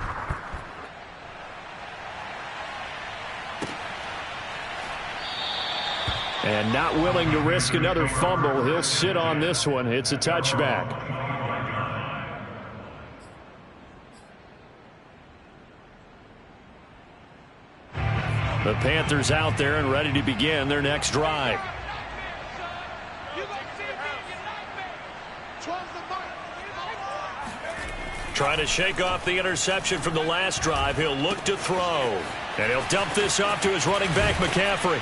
And not willing to risk another fumble, he'll sit on this one. It's a touchback. The Panthers out there and ready to begin their next drive. Trying to shake off the interception from the last drive. He'll look to throw. And he'll dump this off to his running back, McCaffrey.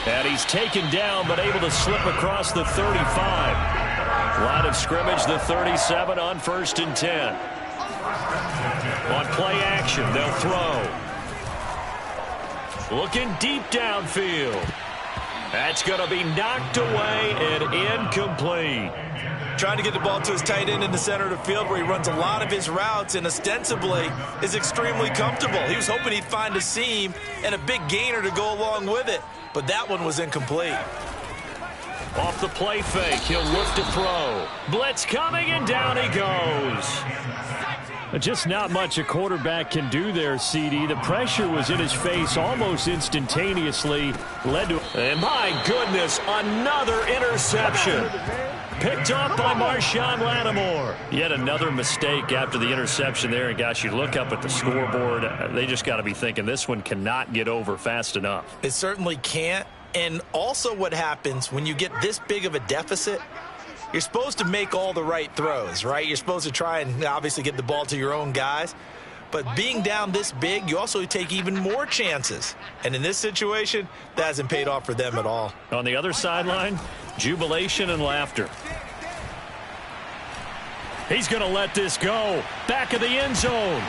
And he's taken down, but able to slip across the 35. Line of scrimmage, the 37 on 1st and 10. On play action, they'll throw. Looking deep downfield. That's going to be knocked away and incomplete. Trying to get the ball to his tight end in the center of the field where he runs a lot of his routes and ostensibly is extremely comfortable. He was hoping he'd find a seam and a big gainer to go along with it, but that one was incomplete. Off the play fake, he'll look to throw. Blitz coming, and down he goes. Just not much a quarterback can do there, CD. The pressure was in his face almost instantaneously. Led to... And my goodness, another interception. Picked off by Marshawn Lattimore. Yet another mistake after the interception there. And, gosh, you look up at the scoreboard, they just got to be thinking this one cannot get over fast enough. It certainly can't. And also what happens when you get this big of a deficit, you're supposed to make all the right throws, right? You're supposed to try and obviously get the ball to your own guys. But being down this big, you also take even more chances. And in this situation, that hasn't paid off for them at all. On the other sideline, jubilation and laughter. He's going to let this go. Back of the end zone.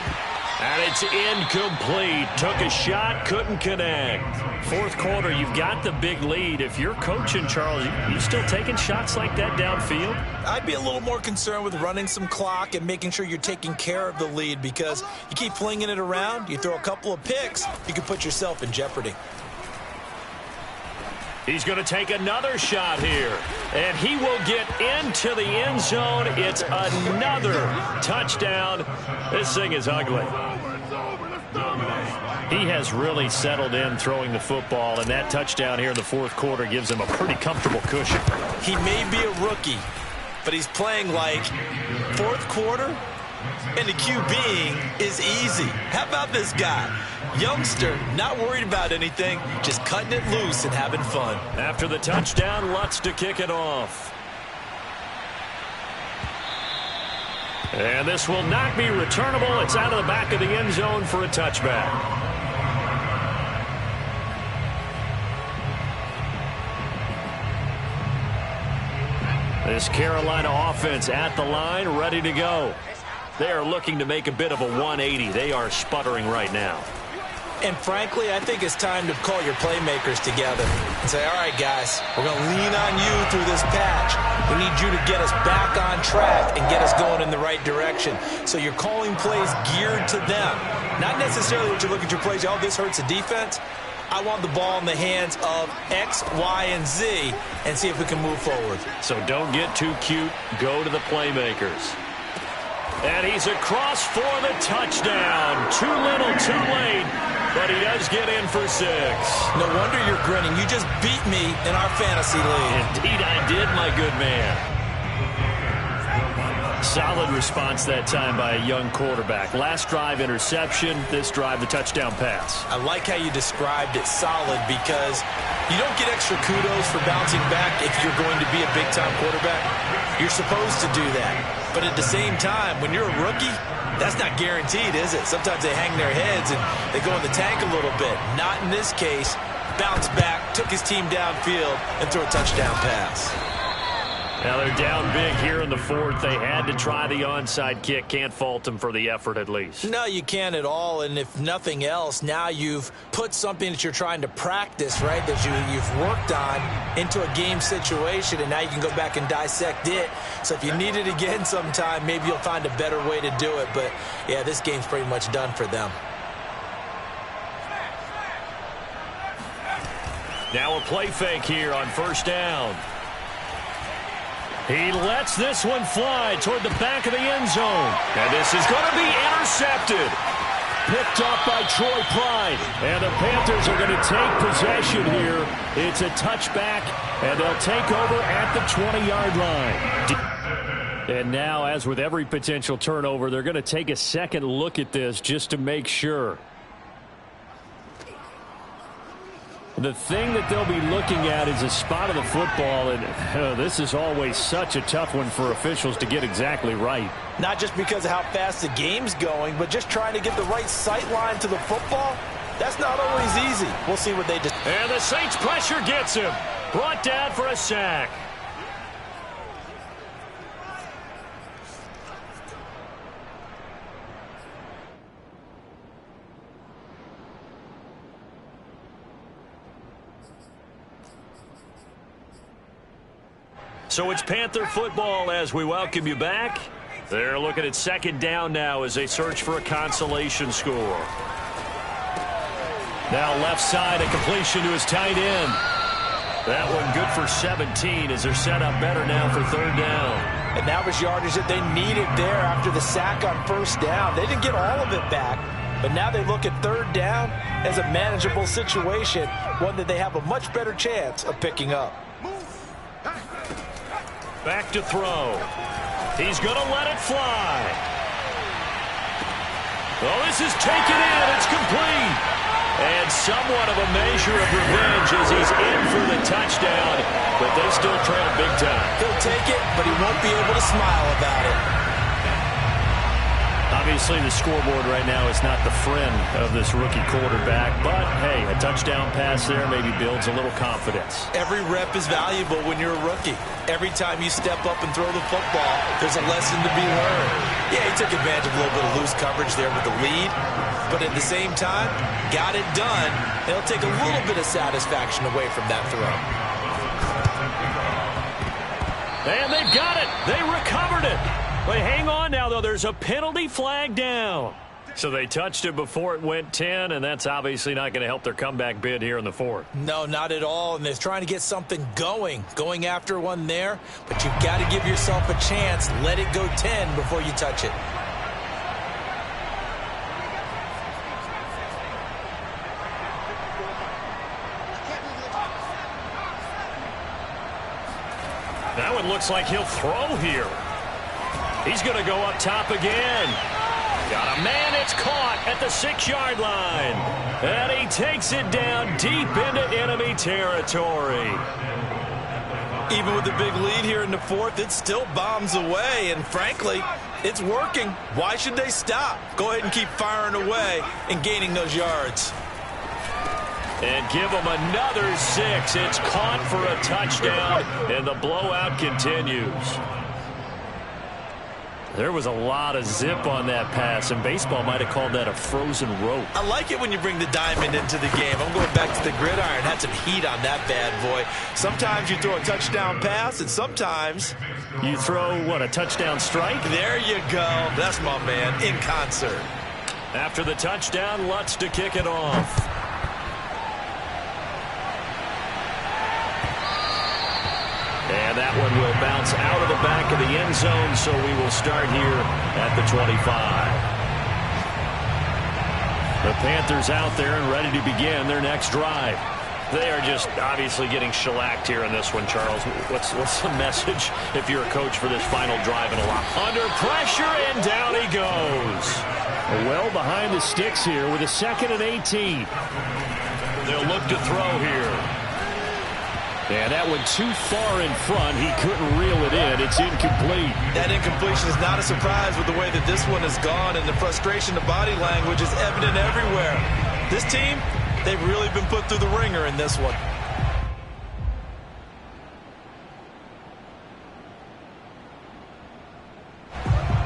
And it's incomplete. Took a shot, couldn't connect. 4th quarter, you've got the big lead. If you're coaching, Charles, you still taking shots like that downfield? I'd be a little more concerned with running some clock and making sure you're taking care of the lead, because you keep flinging it around, you throw a couple of picks, you can put yourself in jeopardy. He's going to take another shot here, and he will get into the end zone. It's another touchdown. This thing is ugly. He has really settled in throwing the football, and that touchdown here in the 4th quarter gives him a pretty comfortable cushion. He may be a rookie, but he's playing like 4th quarter, and the QBing is easy. How about this guy? Youngster, not worried about anything, just cutting it loose and having fun. After the touchdown, Lutz to kick it off. And this will not be returnable. It's out of the back of the end zone for a touchback. This Carolina offense at the line, ready to go. They are looking to make a bit of a 180. They are sputtering right now. And frankly, I think it's time to call your playmakers together and say, all right, guys, we're going to lean on you through this patch. We need you to get us back on track and get us going in the right direction. So you're calling plays geared to them. Not necessarily what you look at your plays, oh, this hurts the defense. I want the ball in the hands of X, Y, and Z and see if we can move forward. So don't get too cute. Go to the playmakers. And he's across for the touchdown. Too little, too late, but he does get in for 6. No wonder you're grinning. You just beat me in our fantasy league. Indeed I did, my good man. Solid response that time by a young quarterback. Last drive, interception. This drive, the touchdown pass. I like how you described it, solid, because you don't get extra kudos for bouncing back if you're going to be a big-time quarterback. You're supposed to do that. But at the same time, when you're a rookie, that's not guaranteed, is it? Sometimes they hang their heads and they go in the tank a little bit. Not in this case. Bounced back, took his team downfield, and threw a touchdown pass. Now they're down big here in the 4th. They had to try the onside kick. Can't fault them for the effort at least. No, you can't at all. And if nothing else, now you've put something that you're trying to practice, right, that you've worked on into a game situation, and now you can go back and dissect it. So if you need it again sometime, maybe you'll find a better way to do it. But, yeah, this game's pretty much done for them. Now a play fake here on 1st down. He lets this one fly toward the back of the end zone. And this is going to be intercepted. Picked up by Troy Pride. And the Panthers are going to take possession here. It's a touchback, and they'll take over at the 20-yard line. And now, as with every potential turnover, they're going to take a second look at this just to make sure. The thing that they'll be looking at is a spot of the football, and this is always such a tough one for officials to get exactly right. Not just because of how fast the game's going, but just trying to get the right sight line to the football. That's not always easy. We'll see what they do. And the Saints pressure gets him. Brought down for a sack. So it's Panther football as we welcome you back. They're looking at 2nd down now as they search for a consolation score. Now left side, a completion to his tight end. That one good for 17 as they're set up better now for 3rd down. And that was yardage that they needed there after the sack on 1st down. They didn't get all of it back, but now they look at 3rd down as a manageable situation, one that they have a much better chance of picking up. Back to throw. He's going to let it fly. Oh, this is taken in. It's complete. And somewhat of a measure of revenge as he's in for the touchdown, but they still trail big time. He'll take it, but he won't be able to smile about it. Obviously, the scoreboard right now is not the friend of this rookie quarterback, but, hey, a touchdown pass there maybe builds a little confidence. Every rep is valuable when you're a rookie. Every time you step up and throw the football, there's a lesson to be learned. Yeah, he took advantage of a little bit of loose coverage there with the lead, but at the same time, got it done. It'll take a little bit of satisfaction away from that throw. And they've got it. They recovered it. But hang on now, though. There's a penalty flag down. So they touched it before it went 10, and that's obviously not going to help their comeback bid here in the 4th. No, not at all, and they're trying to get something going after one there, but you've got to give yourself a chance. Let it go 10 before you touch it. That one looks like he'll throw here. He's going to go up top again. Got a man, it's caught at the 6-yard line. And he takes it down deep into enemy territory. Even with the big lead here in the 4th, it still bombs away. And frankly, it's working. Why should they stop? Go ahead and keep firing away and gaining those yards. And give them another 6. It's caught for a touchdown, and the blowout continues. There was a lot of zip on that pass, and baseball might have called that a frozen rope. I like it when you bring the diamond into the game. I'm going back to the gridiron. Had some heat on that bad boy. Sometimes you throw a touchdown pass, and sometimes you throw, what, a touchdown strike? There you go. That's my man, in concert. After the touchdown, Lutz to kick it off. And that one will bounce out of the back of the end zone, so we will start here at the 25. The Panthers out there and ready to begin their next drive. They are just obviously getting shellacked here in this one, Charles. What's the message if you're a coach for this final drive and a lot? Under pressure, and down he goes. Well behind the sticks here with a 2nd and 18. They'll look to throw here. And that one too far in front. He couldn't reel it in. It's incomplete. That incompletion is not a surprise with the way that this one has gone, and the frustration, the body language is evident everywhere. This team, they've really been put through the ringer in this one.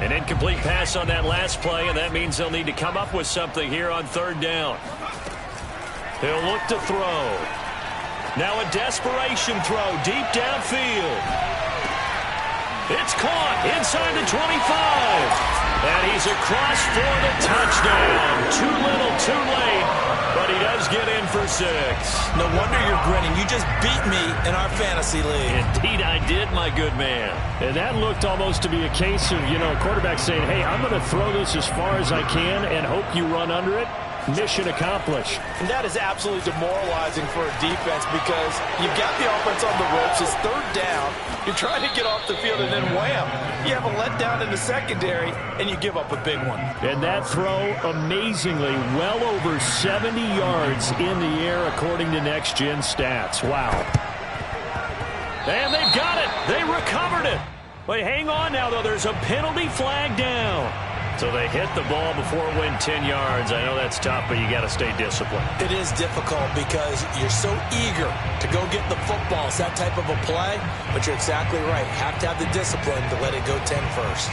An incomplete pass on that last play, and that means they'll need to come up with something here on 3rd down. They'll look to throw. Now a desperation throw deep downfield. It's caught inside the 25. And he's across for the touchdown. Too little, too late. But he does get in for 6. No wonder you're grinning. You just beat me in our fantasy league. Indeed I did, my good man. And that looked almost to be a case of, a quarterback saying, hey, I'm going to throw this as far as I can and hope you run under it. Mission accomplished. And that is absolutely demoralizing for a defense because you've got the offense on the ropes. It's 3rd down. You're trying to get off the field, and then wham, you have a letdown in the secondary, and you give up a big one. And that throw, amazingly, well over 70 yards in the air according to Next Gen Stats. Wow. And they've got it. They recovered it. Wait, hang on now, though. There's a penalty flag down. So they hit the ball before it went 10 yards. I know that's tough, but you got to stay disciplined. It is difficult because you're so eager to go get the football. It's that type of a play, but you're exactly right. You have to have the discipline to let it go 10 first.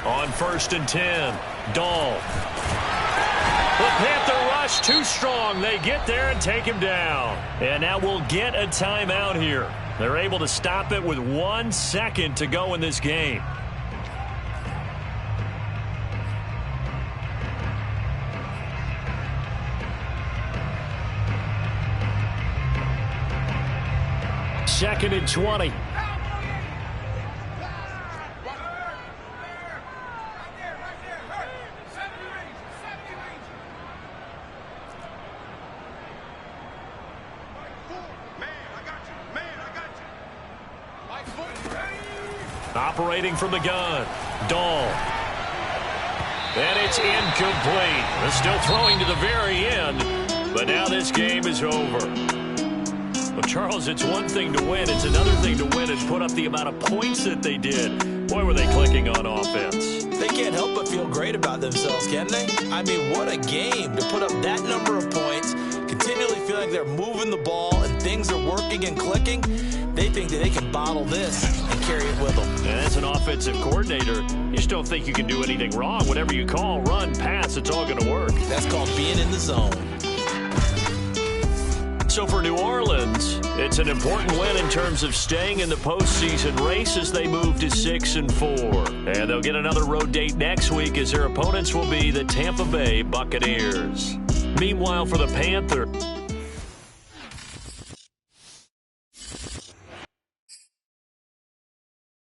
On 1st and 10, Dahl. The Panther rush too strong. They get there and take him down. And now we'll get a timeout here. They're able to stop it with 1 second to go in this game. Second and 20. Operating from the gun, Dahl. And it's incomplete. They're still throwing to the very end, but now this game is over. Well, Charles, it's one thing to win. It's another thing to win and put up the amount of points that they did. Boy, were they clicking on offense. They can't help but feel great about themselves, can they? I mean, what a game to put up that number of points, continually feel like they're moving the ball and things are working and clicking. They think that they can bottle this and carry it with them. And as an offensive coordinator, you just don't think you can do anything wrong. Whatever you call, run, pass, it's all going to work. That's called being in the zone. So for New Orleans, it's an important win in terms of staying in the postseason race as they move to 6-4. And they'll get another road date next week as their opponents will be the Tampa Bay Buccaneers. Meanwhile, for the Panthers,